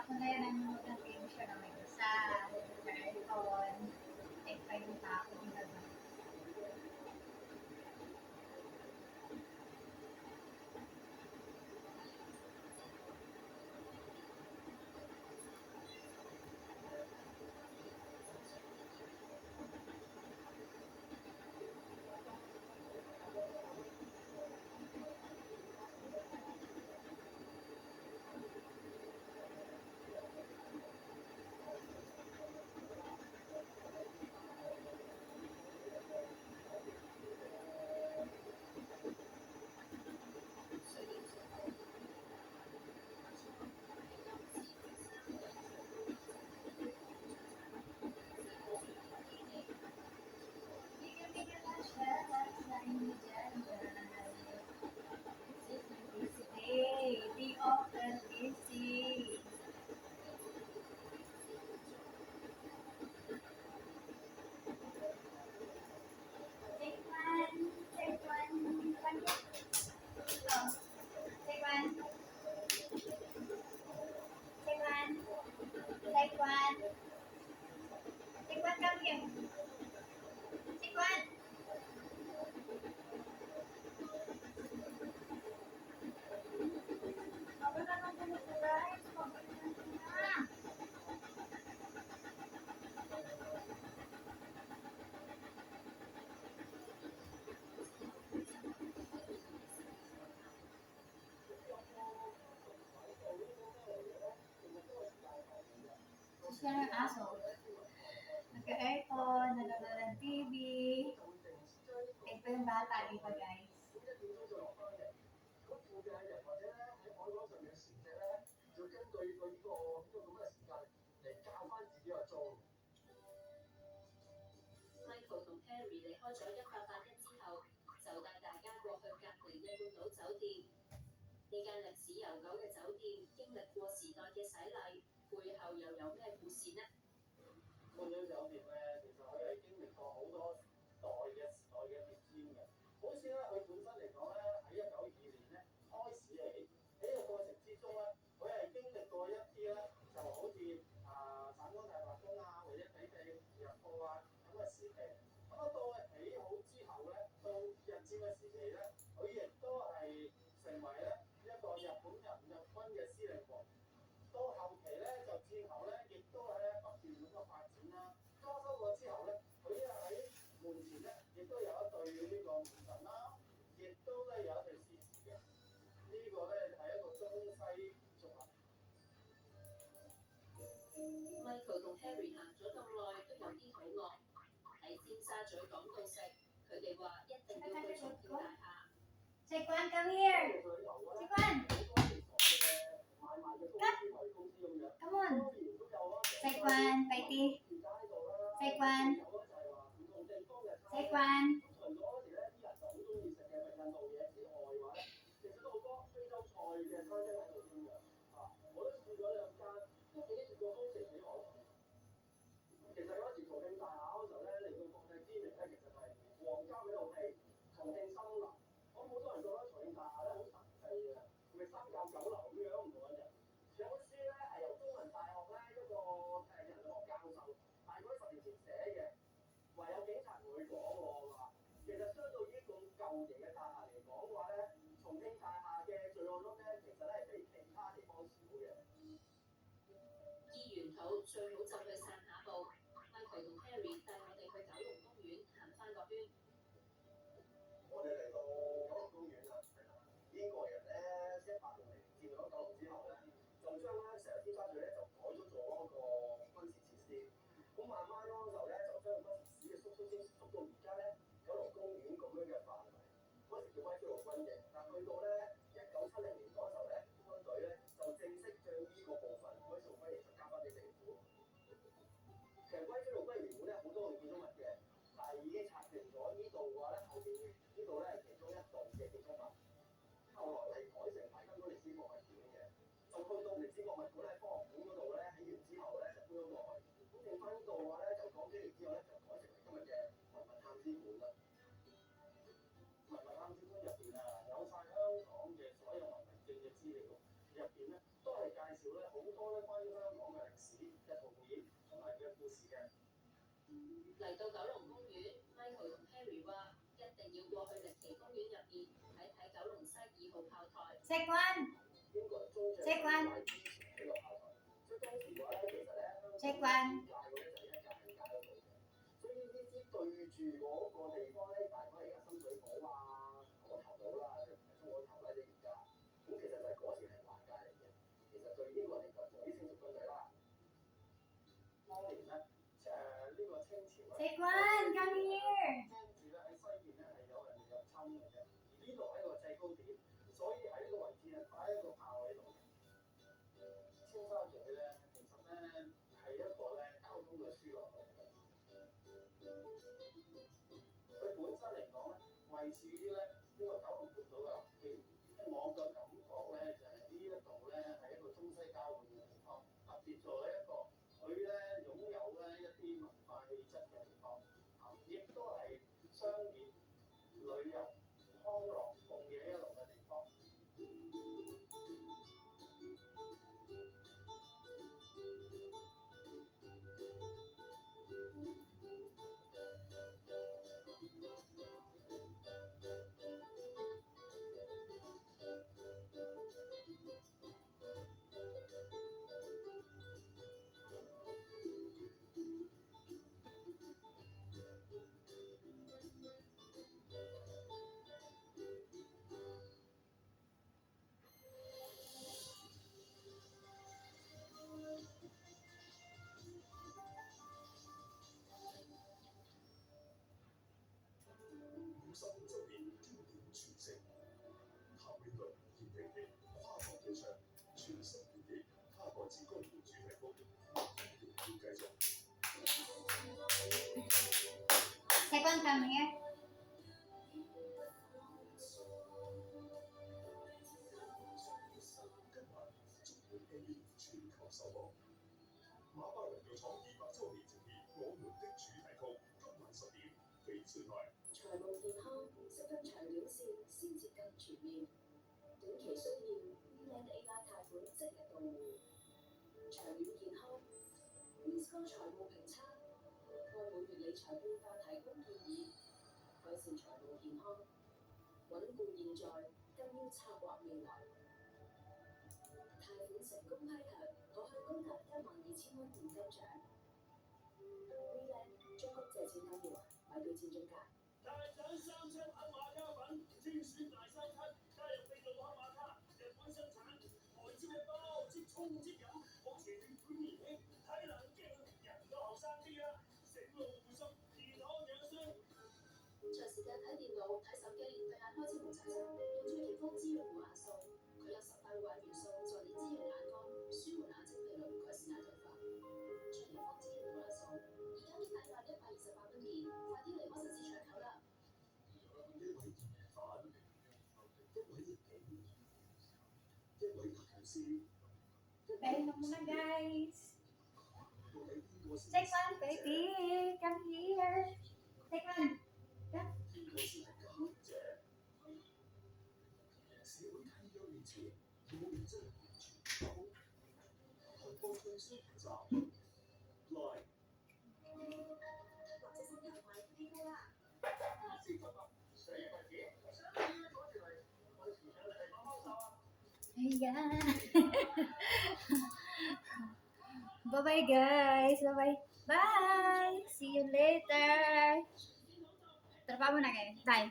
Ako na yan nanonood ng TV show na may isa, sa aircon, take pa yung tao. The offer is easy. Take one. Take one. Oh, take one. Take one. Take one. Take one, come here. Take one. Ako na lang ganito, guys. Pabalikan ko na. Gusto na ng aso. Nagka-aircon, nanonood ng TV. Ito yung bata, di ba, guys? Michael 同 Harry 離開咗181之後，就帶大家過去隔離嘅半島酒店。呢間歷史悠久嘅酒店經歷過時代嘅洗禮，背後又有咩故事呢？半島酒店咧，其實佢係經歷過好多時代嘅變遷嘅。好似咧，佢本身嚟講咧，喺1922年咧開始起，喺呢個過程之中咧，佢係經歷過一啲咧，就好似省港大罷工啊，或者俾入貨啊咁嘅時期。咁到起好之後咧，到日戰嘅時期咧，佢亦都係成為咧一個日本人日軍嘅司令部。到後期咧，就戰後咧，亦都係咧不斷咁嘅發展啦。裝修過之後咧，佢咧喺門前咧，亦都有一對呢個門神啦，亦都咧有一對獅子嘅。呢個咧係一個中西組合。Michael 同 Harry 行咗咁耐，都有啲肚餓。喺尖沙咀港島食，佢哋話一定要去重慶大廈。Take one, come here. Take one. Come on. Take one, Betty. Take one. Take one.醫完肚最好就去散下步。Michael 同 Harry 帶我哋去九龍公園行翻個圈。我哋嚟到九龍公園啦，英國人咧1860年佔咗九龍之後咧，就將咧成個尖沙咀咧就改咗做嗰個軍事設施。咁慢慢嗰時候咧，就將軍事嘅縮到而家咧九龍公園咁樣嘅範圍。嗰時叫威斯路軍營，但去到咧1970年嗰時候咧，軍隊咧就正式將呢個部分威斯路軍營就交翻俾政府。其實威斯路軍營本咧好多嘅建築物嘅，但係已經拆定咗呢度嘅話咧，後邊呢度咧係其中一棟嘅建築物。後來係改成係香港歷史博物館嘅，就去到歷史博物館喺科學館嗰度咧，起完之後咧就搬咗過去。咁剩翻呢度嘅話咧，就講幾年之後咧就改成今日嘅文物探知館啦。文物探知館入邊啊，有晒香港嘅所有文物證嘅資料，入邊咧都係介紹咧好多咧關於香嚟到九龍公園 ，Michael 同 Harry 話一定要過去歷奇公園入邊睇睇九龍西2號炮台。石君，英國人中石君，喺個炮台，所以當時嘅話咧，其實咧石君，界嘅咧就係一屆一屆都做嘅，所以呢支對住嗰個地方咧，大概而家深水埗啊，嗰頭到啦，即係唔係中嗰頭啦，即係而家。咁其實就係嗰時係橫界嚟嘅，其實對英國嚟講，做啲清朝軍隊啦。當年咧，呢個清朝石咧，君，come here。跟住咧喺西邊咧係有人哋入侵嘅啫，而呢度係一個制高點，所以喺呢個位置係擺一個炮喺度嘅。尖沙咀咧，其實咧係一個咧交通嘅樞紐嚟嘅。佢本身嚟講咧，位處於咧呢個九龍半島嘅南邊，我嘅感覺咧就係呢一度咧係一個中西交匯嘅地方，特別在一個佢咧擁有咧一啲文化氣質嘅地方，亦都係商業、旅遊、康樂、共嘢一路嘅地方。55周年經典傳承，譚詠麟葉婷婷跨國演唱全新演繹他來自江湖主題曲，經典要繼續。石君，come here。今晚中文 MV 全球首播，馬巴良藥廠200周年呈現我們的主題曲，今晚10點翡翠台。財務健康，識得長短線先至更全面。短期需要 Land AI 貸款即日到戶。長遠健康 ，Wisco 財務評測，按每月理財變化提供建議，改善財務健康，穩固現在，更要策劃未來。貸款成功批核，可享高達12000蚊現金獎。WeLand 中國借錢緊要啊，買對戰中價。大獎三七黑馬卡粉，精選大三七，加入秘魯黑馬卡，日本生產，台招一包，即沖即飲，保持血管年輕，體能勁，人都後生啲啊！醒目護縮，健康養生。長時間睇電腦、睇手機，對眼開始蒙查查，用最極光滋潤護眼素，佢有10大護眼元素，助你滋潤眼光，舒緩眼睛疲勞，改善眼退化。最極光滋潤護眼素，而家已大賣128蚊件，快啲嚟開實市場購啦！一位嫌疑犯，一位刑警，一位大師， Bye muna guys. 到底邊個先 Second baby, come here. Second. 邊個先係加害者？社會契約面前，冇人真係完全唔到。韓國最新劇集《Line》。或者心跳快啲高啦！Ayan. Bye-bye guys. Bye-bye. Bye. See you later. Trabaho na kayo. Bye.